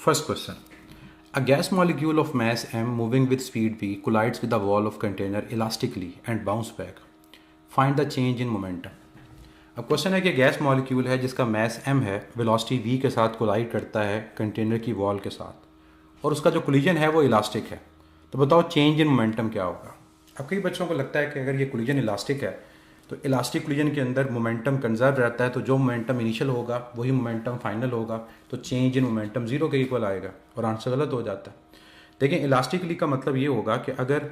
First question. A gas molecule of mass m moving with speed v collides with the wall of container elastically and bounce back. Find the change in momentum. अब question है कि gas molecule है जिसका मास m है, velocity v के साथ collide करता है कंटेनर की वॉल के साथ और उसका जो कोलिजन है वो इलास्टिक है। तो बताओ चेंज इन मोमेंटम क्या होगा। अब कई बच्चों को लगता है कि अगर ये कोलिजन इलास्टिक है तो इलास्टिक कोलिजन के अंदर मोमेंटम कंजर्व रहता है, तो जो मोमेंटम इनिशियल होगा वही मोमेंटम फाइनल होगा, तो चेंज इन मोमेंटम जीरो के इक्वल आएगा और आंसर गलत हो जाता है। देखिए इलास्टिकली का मतलब ये होगा कि अगर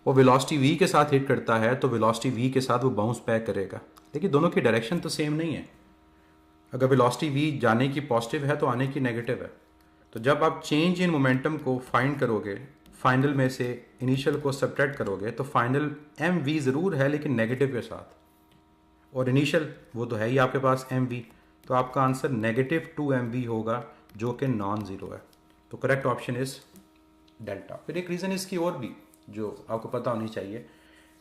वो वेलोसिटी v के साथ हिट करता है तो वेलोसिटी v के साथ वो बाउंस बैक करेगा। देखिए दोनों की डायरेक्शन तो सेम नहीं है। अगर वेलोसिटी v जाने की पॉजिटिव है तो आने की नेगेटिव है। तो जब आप चेंज इन मोमेंटम को फाइंड करोगे, फाइनल में से इनिशियल को सब्ट्रैक्ट करोगे तो फाइनल एम वी ज़रूर है लेकिन नेगेटिव के साथ, और इनिशियल वो तो है ही आपके पास एम वी, तो आपका आंसर नेगेटिव 2mv होगा जो कि नॉन ज़ीरो है। तो करेक्ट ऑप्शन इज़ डेल्टा। फिर एक रीज़न इसकी और भी जो आपको पता होनी चाहिए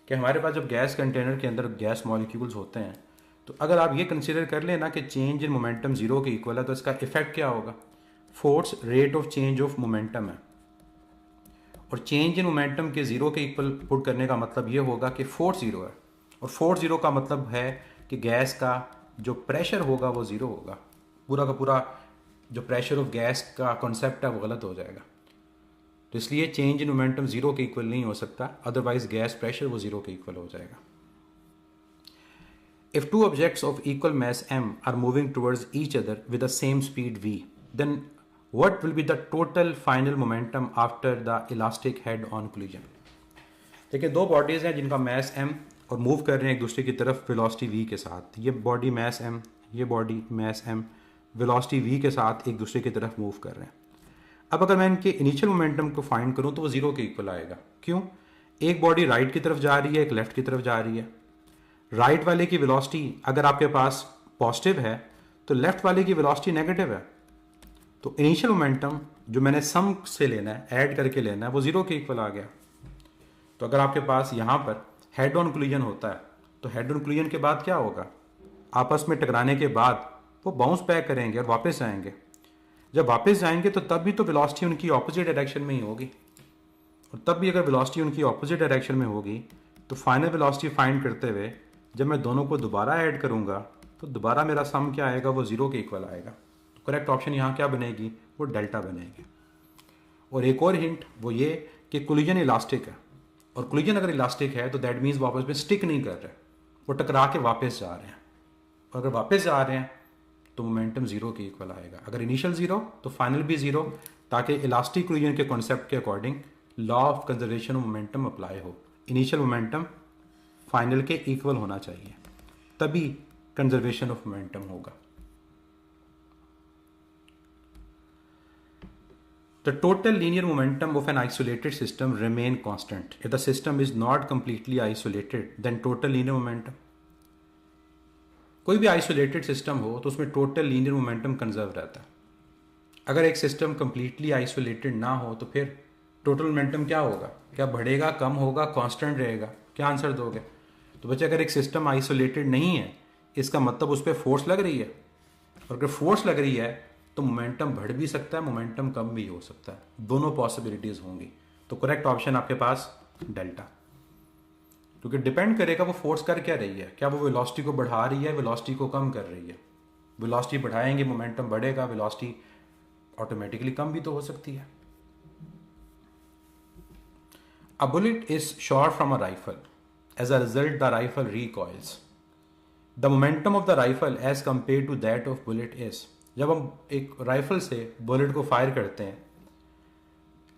कि हमारे पास जब गैस कंटेनर के अंदर गैस मॉलिक्यूल्स होते हैं तो अगर आप ये कंसिडर कर लेना कि चेंज इन मोमेंटम ज़ीरो के इक्वल है तो इसका इफेक्ट क्या होगा, force rate of change of momentum है, और चेंज इन मोमेंटम के ज़ीरो के इक्वल पुट करने का मतलब ये होगा कि फोर्स ज़ीरो है, और फोर्स ज़ीरो का मतलब है कि गैस का जो प्रेशर होगा वो ज़ीरो होगा। पूरा का पूरा जो प्रेशर ऑफ गैस का कॉन्सेप्ट है वो गलत हो जाएगा। तो इसलिए चेंज इन मोमेंटम जीरो के इक्वल नहीं हो सकता, अदरवाइज गैस प्रेशर वो जीरो के इक्वल हो जाएगा। If two objects of equal mass m are moving towards each other with the same speed v, then what will be the total final momentum after the elastic head on collision. देखिए दो bodies हैं जिनका मास m और move कर रहे हैं एक दूसरे की तरफ वेलोसिटी v के साथ। ये बॉडी मास m, ये body mass m velocity v के साथ एक दूसरे की तरफ मूव कर रहे हैं। अब अगर मैं इनके इनिशियल मोमेंटम को फाइंड करूं तो वो जीरो के इक्वल आएगा। क्यों? एक बॉडी राइट की तरफ जा रही है, एक लेफ्ट की तरफ जा रही है। राइट वाले की वेलोसिटी अगर आपके पास पॉजिटिव है तो लेफ्ट वाले की वेलोसिटी नेगेटिव है, तो इनिशियल मोमेंटम जो मैंने सम से लेना है, ऐड करके लेना है, वो जीरो के इक्वल आ गया। तो अगर आपके पास यहां पर हेड ऑन कोलिजन होता है तो हेड ऑन कोलिजन के बाद क्या होगा, आपस में टकराने के बाद वो बाउंस बैक करेंगे और वापस आएंगे। जब वापस जाएंगे तो तब भी तो वेलोसिटी उनकी ऑपोजिट डायरेक्शन में ही होगी, और तब भी अगर वेलोसिटी उनकी ऑपोजिट डायरेक्शन में होगी तो फाइनल वेलोसिटी फाइंड करते हुए जब मैं दोनों को दोबारा ऐड करूंगा तो दोबारा मेरा सम क्या आएगा, वो जीरो के इक्वल आएगा। तो करेक्ट ऑप्शन यहाँ क्या बनेगी, वो डेल्टा बनेगी। और एक और हिंट वो ये कि कोलिजन इलास्टिक है, और कोलिजन अगर इलास्टिक है तो दैट मीन्स वो आपस में स्टिक नहीं कर रहे, वो टकरा के वापस जा रहे हैं, और अगर वापस जा रहे हैं तो मोमेंटम जीरो के इक्वल आएगा। अगर इनिशियल जीरो तो फाइनल भी जीरो, ताकि इलास्टिक कोलिजन के कॉन्सेप्ट के according law of conservation of momentum apply हो। इनिशियल मोमेंटम फाइनल के इक्वल होना चाहिए, तभी कंजर्वेशन ऑफ मोमेंटम होगा। The total linear momentum of an isolated system remain constant. If the system is not completely isolated, then total linear momentum, कोई भी isolated system हो तो उसमें टोटल लीनियर मोमेंटम कंजर्व रहता है। अगर एक सिस्टम कंप्लीटली आइसोलेटेड ना हो तो फिर टोटल मोमेंटम क्या होगा, क्या बढ़ेगा, कम होगा, कांस्टेंट रहेगा? क्या आंसर दोगे? तो बच्चे अगर एक सिस्टम आइसोलेटेड नहीं है इसका मतलब उस पर फोर्स लग रही है, और अगर फोर्स लग रही है तो मोमेंटम बढ़ भी सकता है, मोमेंटम कम भी हो सकता है, दोनों पॉसिबिलिटीज होंगी। तो करेक्ट ऑप्शन आपके पास डेल्टा, क्योंकि डिपेंड करेगा वो फोर्स कर क्या रही है, क्या वो वेलोसिटी को बढ़ा रही है, वेलोसिटी को कम कर रही है। वेलोसिटी बढ़ाएंगे मोमेंटम बढ़ेगा, वेलोसिटी ऑटोमेटिकली कम भी तो हो सकती है। A bullet is shot from a rifle, as a result the rifle recoils, the momentum of the rifle as compare to that of bullet is. जब हम एक राइफल से बुलेट को फायर करते हैं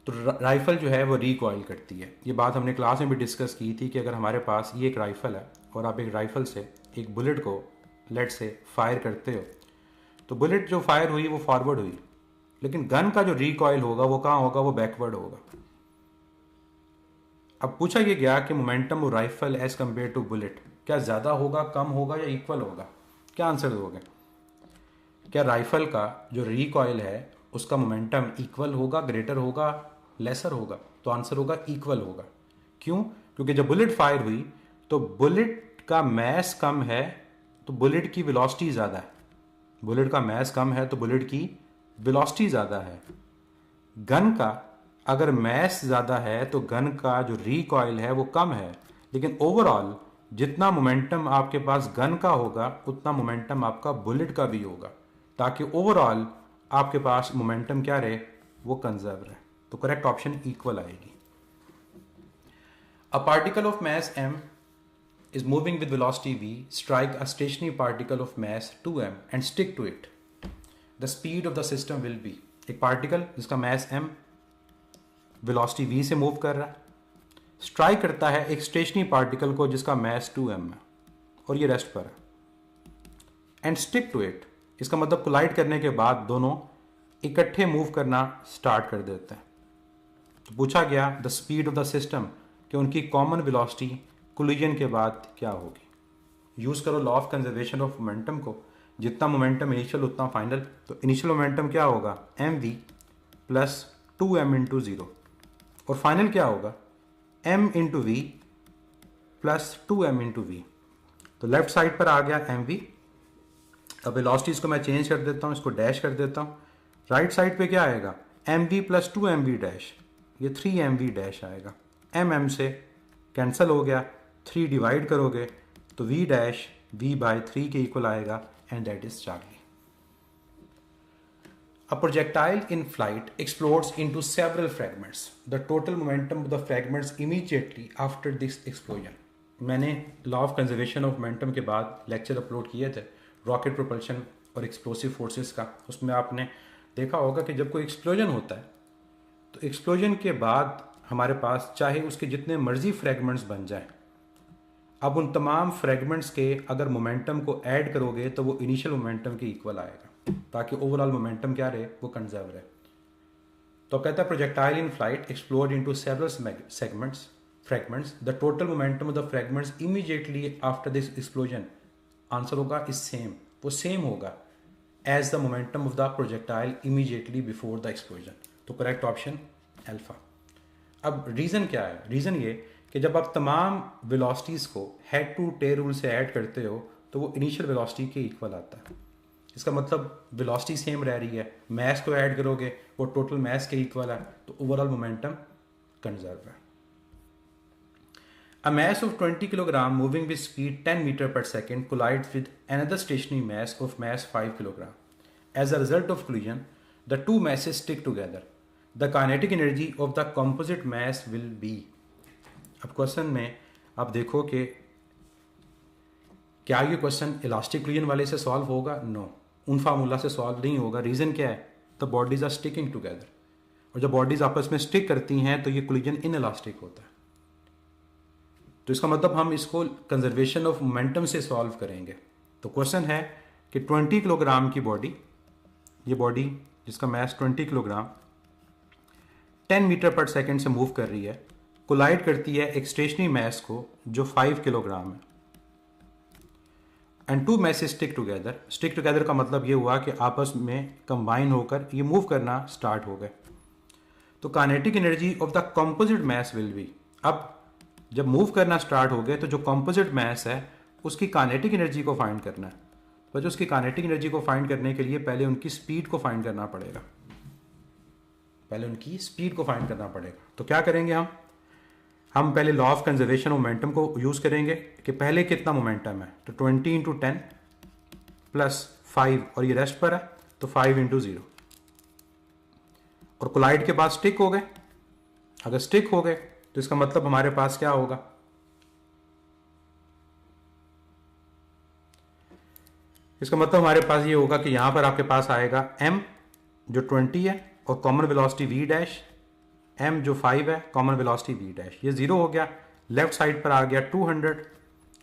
तो राइफल जो है वो रिकॉइल करती है। ये बात हमने क्लास में भी डिस्कस की थी कि अगर हमारे पास ये एक राइफल है और आप एक राइफल से एक बुलेट को लेट से फायर करते हो तो बुलेट जो फायर हुई वो फॉरवर्ड हुई, लेकिन गन का जो रिकॉइल होगा वो कहाँ होगा, वो बैकवर्ड होगा। अब पूछा ये गया कि momentum of rifle as compared to bullet क्या ज़्यादा होगा, कम होगा या इक्वल होगा? क्या आंसर दोगे? क्या राइफल का जो रिकॉइल है उसका मोमेंटम इक्वल होगा, ग्रेटर होगा, लेसर होगा? तो आंसर होगा इक्वल होगा। क्यों? क्योंकि जब बुलेट फायर हुई तो बुलेट का मास कम है तो बुलेट की वेलोसिटी ज़्यादा है, बुलेट का मास कम है तो बुलेट की वेलोसिटी ज़्यादा है, गन का अगर मैस ज़्यादा है तो गन का जो रिकॉइल है वो कम है, लेकिन ओवरऑल जितना मोमेंटम आपके पास गन का होगा उतना मोमेंटम आपका बुलेट का भी होगा, ताकि ओवरऑल आपके पास मोमेंटम क्या रहे, वो कंजर्व रहे। तो करेक्ट ऑप्शन इक्वल आएगी। A particle of mass m is moving with velocity v, strike a stationary particle of mass 2m and stick to it. The speed of the system will be, एक particle जिसका mess m velocity v से move कर रहा है, strike करता है एक stationery particle को जिसका मैस 2m है और ये रेस्ट पर है, एंड स्टिक टू इट, इसका मतलब कोलाइड करने के बाद दोनों इकट्ठे मूव करना स्टार्ट कर देते हैं। तो पूछा गया the speed of the system, कि उनकी कॉमन वेलोसिटी कोलिजन के बाद क्या होगी। यूज करो law of conservation of momentum को, जितना मोमेंटम इनिशियल उतना फाइनल। तो इनिशियल मोमेंटम क्या होगा, mv प्लस 2m इंटू 0, और फाइनल क्या होगा, m into v plus 2m into we. तो लेफ्ट साइड पर आ गया mv। अब वेलोसिटीज को मैं चेंज कर देता हूँ, इसको डैश कर देता हूँ। राइट साइड पे क्या आएगा, mv प्लस 2mv डैश, ये 3mv डैश आएगा। mm से कैंसिल हो गया, 3 डिवाइड करोगे तो v डैश v बाय 3 के इक्वल आएगा, and that is Charlie. A projectile in flight explodes into several fragments. The total momentum of the fragments immediately after this explosion. मैंने law of conservation of momentum के बाद lecture upload किए थे rocket propulsion और explosive forces का। उसमें आपने देखा होगा कि जब कोई एक्सप्लोजन होता है तो एक्सप्लोजन के बाद हमारे पास चाहे उसके जितने मर्जी फ्रैगमेंट्स बन जाएं, अब उन तमाम फ्रैगमेंट्स के अगर मोमेंटम को ऐड करोगे तो वो इनिशियल मोमेंटम के इक्वल आएगा, ताकि ओवरऑल मोमेंटम क्या रहे, वो कंजर्व रहे। तो कहता है projectile in flight explode into several fragments, the total momentum of the fragments immediately after this explosion, answer होगा इज सेम, वो सेम होगा as the momentum of the projectile immediately before the explosion. तो correct option alpha. अब reason क्या है, reason ये कि जब आप तमाम वेलोसिटीज़ को हेड टू टेल रूल से ऐड करते हो तो वो इनिशियल वेलोसिटी के इक्वल आता है। इसका मतलब वेलोसिटी सेम रह रही है, मैस को ऐड करोगे वो टोटल मैस के इक्वल है, तो ओवरऑल मोमेंटम कंजर्व है। A mass of 20 kg moving with speed 10 meter per second collides with another stationary mass of mass 5 kg. As a result of collision, the two masses stick together. The kinetic energy of the composite mass will be. अब question में आप देखो कि क्या ये question elastic collision वाले से solve होगा, नो, उन फार्मूला से सॉल्व नहीं होगा। रीज़न क्या है, the bodies are sticking together, और जब बॉडीज आपस में स्टिक करती हैं तो ये कोलिजन इन इलास्टिक होता है। तो इसका मतलब हम इसको कंजर्वेशन ऑफ मोमेंटम से सॉल्व करेंगे। तो क्वेश्चन है कि 20 किलोग्राम की बॉडी, ये बॉडी जिसका मैस 20 किलोग्राम 10 मीटर पर सेकेंड से मूव कर रही है, कोलाइड करती है एक स्टेशनरी मैस को जो 5 किलोग्राम है, and two masses stick together. Stick together का मतलब ये हुआ कि आपस में कंबाइन होकर ये मूव करना स्टार्ट हो गए। तो kinetic energy of the composite mass will be, अब जब मूव करना स्टार्ट हो गए तो जो कंपोजिट मैस है उसकी काइनेटिक एनर्जी को फाइंड करना है। तो जो उसकी काइनेटिक एनर्जी को फाइंड करने के लिए पहले उनकी स्पीड को फाइंड करना पड़ेगा, पहले उनकी स्पीड को फाइंड करना पड़ेगा। तो क्या करेंगे हम पहले law of conservation of momentum को यूज करेंगे कि पहले कितना मोमेंटम है, तो 20 इंटू 10 प्लस 5, और ये रेस्ट पर है तो 5 इंटू 0, और कोलाइड के बाद स्टिक हो गए। अगर स्टिक हो गए तो इसका मतलब हमारे पास क्या होगा, इसका मतलब हमारे पास ये होगा कि यहां पर आपके पास आएगा m जो 20 है और common velocity v dash, m जो 5 है कॉमन वेलोसिटी v डैश, ये 0 हो गया। लेफ्ट साइड पर आ गया 200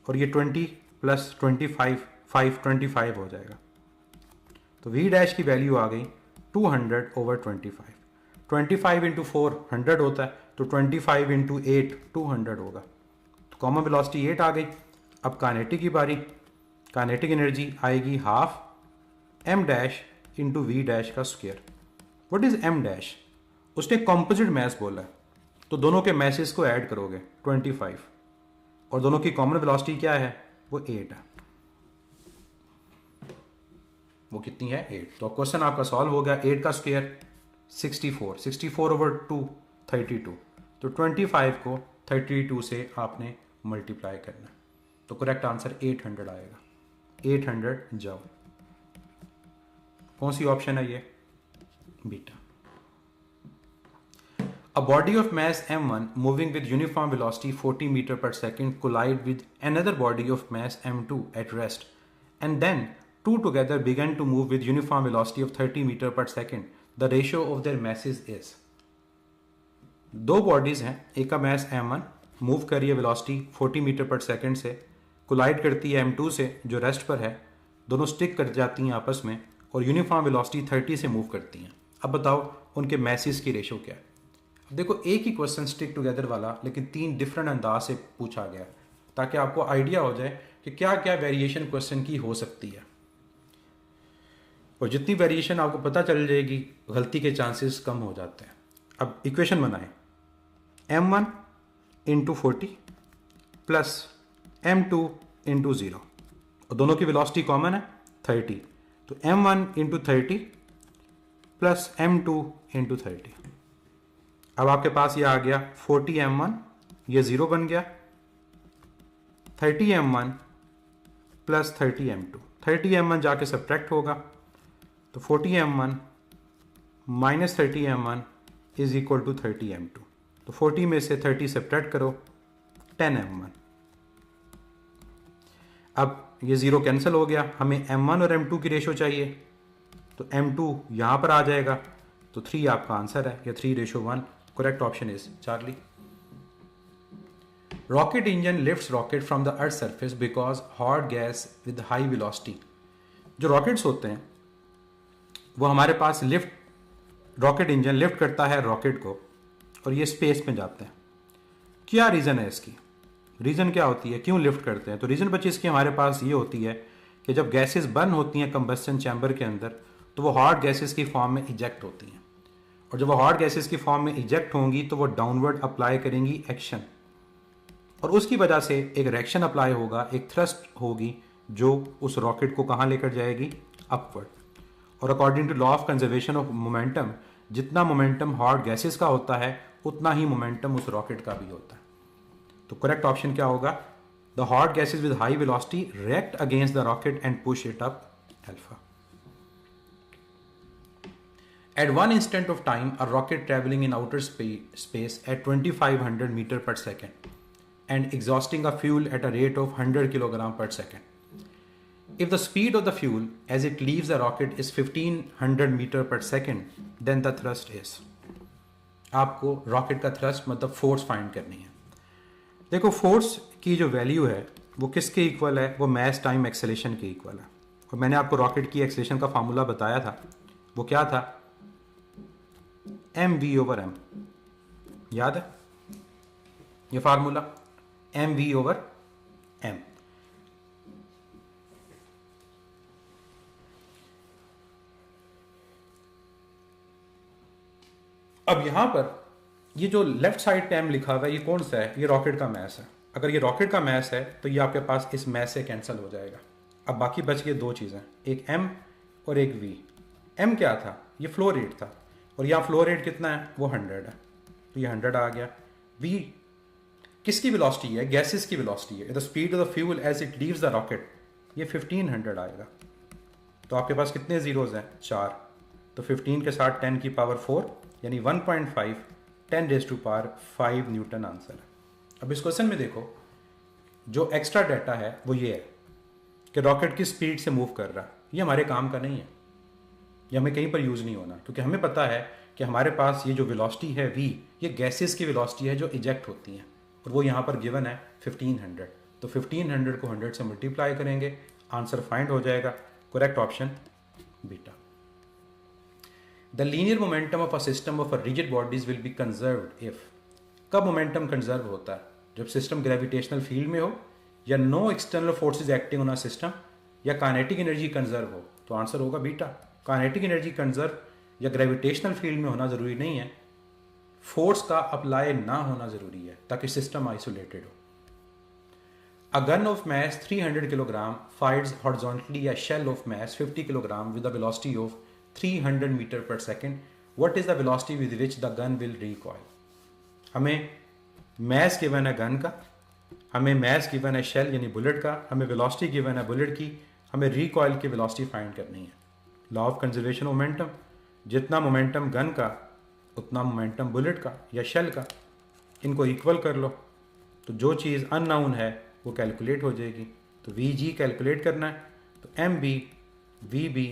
और ये 20 प्लस 25 25 हो जाएगा। तो v डैश की वैल्यू आ गई 200 ओवर 25। 25 इंटू 4 100 होता है, तो 25 इंटू 8 200 होगा। तो कॉमन वेलोसिटी 8 आ गई। अब काइनेटिक की बारी, काइनेटिक एनर्जी आएगी half m dash into V dash का square. What is m dash, उसने कॉम्पोजिट मैस बोला है, तो दोनों के मैसेस को ऐड करोगे 25, और दोनों की कॉमन वेलोसिटी क्या है, वो 8 है। वो कितनी है 8। तो क्वेश्चन आपका सॉल्व हो गया। 8 का स्क्वायर 64, 64 ओवर 2 32, तो 25 को 32 से आपने मल्टीप्लाई करना है। तो करेक्ट आंसर 800 आएगा। 800 जाओ। कौन सी ऑप्शन है ये? Beta. A body of mass m1 moving with uniform velocity 40 meter per second collide with another body of mass m2 at rest, and then two together begin to move with uniform velocity of 30 meter per second. The ratio of their masses is। दो bodies हैं, एक का mess m1 move कर रही है velocity 40 metre पर second से, collide करती है m2 से जो रेस्ट पर है, दोनों स्टिक कर जाती हैं आपस में और यूनिफॉर्म वेलोसिटी 30 से मूव करती हैं। अब बताओ उनके मैसेज की रेशो क्या है। अब देखो एक ही क्वेश्चन स्टिक टुगेदर वाला, लेकिन 3 डिफरेंट अंदाज से पूछा गया ताकि आपको आइडिया हो जाए कि क्या क्या वेरिएशन क्वेश्चन की हो सकती है। और जितनी वेरिएशन आपको पता चल जाएगी गलती के चांसेस कम हो जाते हैं। अब इक्वेशन बनाएं, m1 into 40 plus m2 into 0, और दोनों की वेलोसिटी कॉमन है 30, तो m1 into 30 plus m2 into 30। अब आपके पास ये आ गया 40 m1, ये 0 बन गया, 30 m1 प्लस 30 m2, 30 m1 जाके सब्ट्रैक्ट होगा, तो 40 m1 minus 30 m1 is equal to 30 m2। तो 40 में से 30 सब्ट्रैक्ट करो, 10 m1। अब ये 0 कैंसिल हो गया, हमें m1 और m2 की रेशो चाहिए, तो m2 यहां पर आ जाएगा, तो 3 आपका आंसर है, या 3:1। Correct option is Charlie. Rocket engine lifts rocket from the earth surface because hot gas with high velocity. जो रॉकेट्स होते हैं वो हमारे पास रॉकेट इंजन लिफ्ट करता है रॉकेट को और ये स्पेस में जाते हैं। क्या रीज़न है इसकी? रीज़न क्या होती है, क्यों लिफ्ट करते हैं? तो रीज़न बच्चे इसकी हमारे पास ये होती है कि जब गैसेस बर्न होती हैं कंबस्टन चैम्बर के अंदर, तो वो हॉट गैसेस की फॉर्म में इजेक्ट होती हैं, और जब वो हॉट गैसेस की फॉर्म में इजेक्ट होंगी तो वो डाउनवर्ड अप्लाई करेंगी एक्शन, और उसकी वजह से एक रिएक्शन अप्लाई होगा, एक थ्रस्ट होगी जो उस रॉकेट को कहाँ लेकर जाएगी? अपवर्ड। और according to law of conservation of momentum, जितना मोमेंटम हॉट गैसेस का होता है उतना ही मोमेंटम उस रॉकेट का भी होता है। तो करेक्ट ऑप्शन क्या होगा? The hot gases with high velocity react against the rocket and push it up alpha. At one instant of time, a rocket traveling in outer space at 2500 meter per second and exhausting a fuel at a rate of 100 kilogram per second. If the speed of the fuel as it leaves the rocket is 1500 meter per second, then the thrust is। आपको rocket का thrust मतलब force find करनी है। देखो force की जो value है वो किसके इक्वल है? वो मास टाइम एक्सेलेरेशन के इक्वल है। और मैंने आपको रॉकेट की एक्सेलेरेशन का फार्मूला बताया था, वो क्या था? mv/m। याद है ये फार्मूला? mv/m। अब यहां पर ये जो लेफ्ट साइड पे m लिखा हुआ है ये कौन सा है? ये रॉकेट का मास है। अगर ये रॉकेट का मास है तो ये आपके पास इस मास से कैंसिल हो जाएगा। अब बाकी बच गए दो चीजें, एक m और एक v। m क्या था? ये फ्लो रेट था, और यहाँ फ्लो रेट कितना है? वो 100 है, तो ये 100 आ गया। v किसकी वेलोसिटी है? गैसेस की वेलोसिटी है। The speed of the fuel as it leaves the rocket, ये 1500 आएगा। तो आपके पास कितने जीरोज हैं? 4। तो 15 के साथ 10 की पावर 4 यानी 1.5 10⁵ न्यूटन आंसर है। अब इस क्वेश्चन में देखो जो एक्स्ट्रा डाटा है वो ये है कि रॉकेट किस स्पीड से मूव कर रहा है। ये हमारे काम का नहीं है, ये हमें कहीं पर यूज नहीं होना, क्योंकि हमें पता है कि हमारे पास ये जो वेलोसिटी है v, ये गैसेस की वेलोसिटी है जो इजेक्ट होती हैं, और वो यहाँ पर गिवन है 1500। तो 1500 को 100 से मल्टीप्लाई करेंगे, आंसर फाइंड हो जाएगा। Correct option beta. The linear momentum of a system of a rigid bodies will be conserved if. कब मोमेंटम कंजर्व होता है? जब सिस्टम ग्रेविटेशनल फील्ड में हो, या no external forces acting on a system, या काइनेटिक एनर्जी कंजर्व हो। तो आंसर होगा बीटा। काइनेटिक एनर्जी कंजर्व या ग्रेविटेशनल फील्ड में होना जरूरी नहीं है, फोर्स का अप्लाई ना होना जरूरी है ताकि सिस्टम आइसोलेटेड हो। A gun of mass 300 kg fires horizontally a shell of mass 50 kg with a velocity of 300 meter per second. What is the velocity with which the gun will recoil? हमें mass given है gun का, हमें mass given है shell यानी bullet का, हमें velocity given है bullet की, हमें recoil की velocity find करनी है. Law of conservation momentum, जितना momentum gun का उतना momentum bullet का या shell का, इनको equal कर लो तो जो चीज़ unknown है वो कैलकुलेट हो जाएगी. तो वी जी कैलकुलेट करना है तो M B V B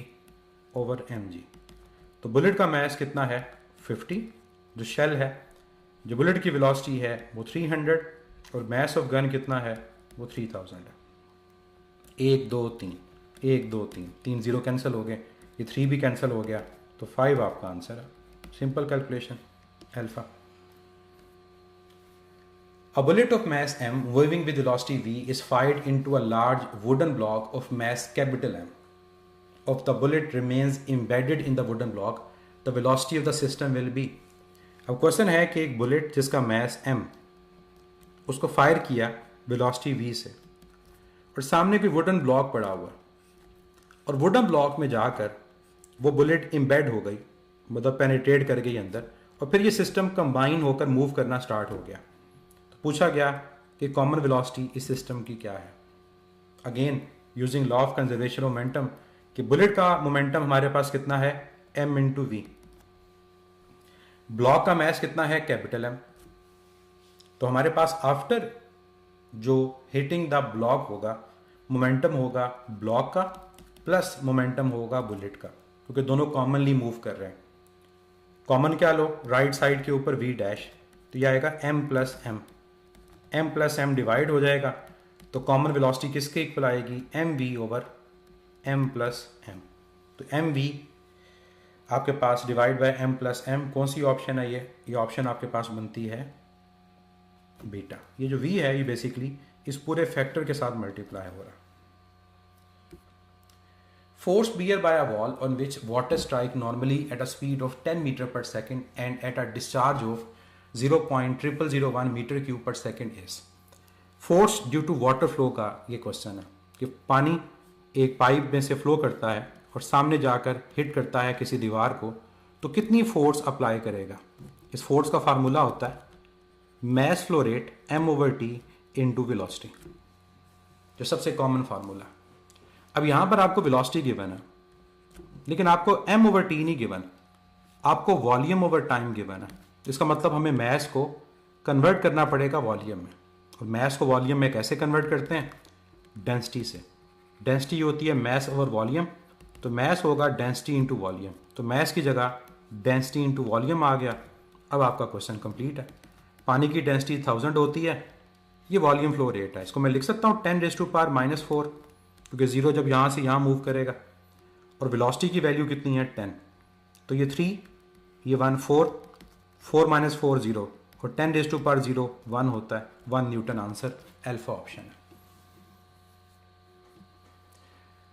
over M G. तो बुलेट का मैस कितना है 50, जो शेल है, जो बुलेट की वेलोसिटी है वो 300 और मैस ऑफ गन कितना है वो 3000 है. 1 2 3 1 2 3 3 जीरो कैंसिल हो गए, ये 3 भी कैंसिल हो गया तो 5 आपका आंसर है. Simple calculation alpha. A bullet of mass m moving with velocity v is fired into a large wooden block of mass capital M. If the bullet remains embedded in the wooden block, the velocity of the system will be. अब question है कि एक bullet जिसका mess m, उसको fire किया velocity v से और सामने कोई वुडन ब्लॉक पड़ा हुआ और वुडन ब्लॉक में जाकर वो बुलेट एम्बेड हो गई, मतलब पेनिट्रेट कर गई अंदर, और फिर ये सिस्टम कंबाइन होकर मूव करना स्टार्ट हो गया. पूछा गया कि कॉमन वेलोसिटी इस सिस्टम की क्या है. Again using law of conservation momentum कि बुलेट का मोमेंटम हमारे पास कितना है m इंटू वी, ब्लॉक का मैस कितना है कैपिटल M. तो हमारे पास आफ्टर जो हिटिंग द ब्लॉक होगा मोमेंटम होगा ब्लॉक का प्लस मोमेंटम होगा बुलेट का, क्योंकि दोनों कॉमनली मूव कर रहे हैं. कॉमन क्या लो, राइट साइड के ऊपर v डैश, तो यह आएगा m plus m, m plus m divide हो जाएगा तो कॉमन वेलोसिटी किसके इक्वल आएगी M V over m plus m. तो एम वी आपके पास divide by m plus m, कौन सी ऑप्शन है ये ऑप्शन आपके पास बनती है बीटा. ये जो v है ये बेसिकली इस पूरे फैक्टर के साथ मल्टीप्लाई हो रहा है. Force bear by a wall on which water strike normally at a speed of 10 meter per second and at a discharge of 0.0001 metre cube per second is. Force due to water flow का ये question है कि पानी एक pipe में से flow करता है और सामने जाकर हिट करता है किसी दीवार को, तो कितनी फोर्स अप्लाई करेगा. इस फोर्स का फार्मूला होता है mass flow rate m over T into velocity, जो सबसे कॉमन फार्मूला. अब यहां पर आपको वेलोसिटी गिवन है लेकिन आपको m ओवर टी नहीं गिवन, आपको वॉल्यूम ओवर टाइम गिवन है. इसका मतलब हमें मैस को कन्वर्ट करना पड़ेगा वॉल्यूम में, और मैस को वॉल्यूम में कैसे कन्वर्ट करते हैं डेंसिटी से. डेंसिटी होती है मैस ओवर वॉल्यूम, तो मैस होगा डेंसिटी इंटू वॉल्यूम, तो मैस की जगह डेंसिटी इंटू वॉल्यूम आ गया. अब आपका क्वेश्चन कंप्लीट है. पानी की डेंसिटी 1000 होती है, ये वॉल्यूम फ्लो रेट है. इसको मैं लिख सकता हूँ 10⁻⁻⁴, क्योंकि जीरो जब यहाँ से यहाँ मूव करेगा, और वेलोसिटी की वैल्यू कितनी है 10, तो ये 3 ये 1 4 4 - 4 0 और 10⁻⁻0 1 होता है. 1 न्यूटन आंसर अल्फा ऑप्शन है.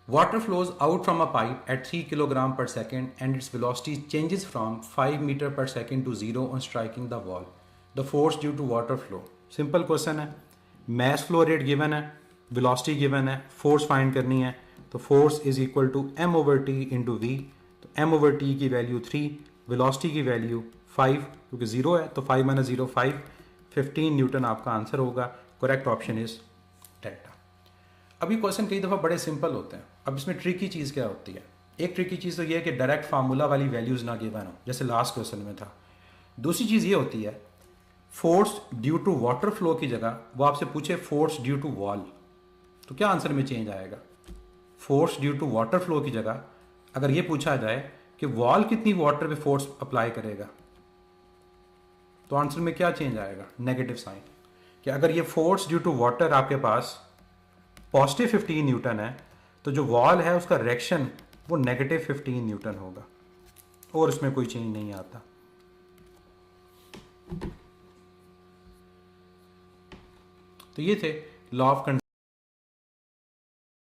Water flows out from a pipe at 3 kg per second and its velocity changes from 5 meter per second to 0 on striking the wall. The force due to water flow. Simple question है, mass flow rate given है, velocity given है, force find करनी है. तो force is equal to m over T into we. तो m over T की value 3, velocity की value 5, क्योंकि 0 है तो 5 - 0 5, 15 न्यूटन आपका आंसर होगा. Correct option is delta. अभी क्वेश्चन कई दफ़ा बड़े सिंपल होते हैं. अब इसमें ट्रिकी चीज़ क्या होती है, एक ट्रिकी चीज़ तो ये है कि डायरेक्ट फार्मूला वाली वैल्यूज़ ना गिवन हो, जैसे लास्ट क्वेश्चन में था. दूसरी चीज़ ये होती है force due to water flow की जगह वो आपसे पूछे फोर्स ड्यू टू वॉल, तो क्या आंसर में चेंज आएगा. Force due to water flow की जगह अगर ये पूछा जाए कि वॉल कितनी वाटर पे फोर्स अप्लाई करेगा, तो आंसर में क्या चेंज आएगा, नेगेटिव साइन. कि अगर ये फोर्स ड्यू टू वाटर आपके पास पॉजिटिव 15 न्यूटन है, तो जो वॉल है उसका रिएक्शन वो नेगेटिव 15 न्यूटन होगा, और इसमें कोई चेंज नहीं आता. तो ये थे लॉ ऑफ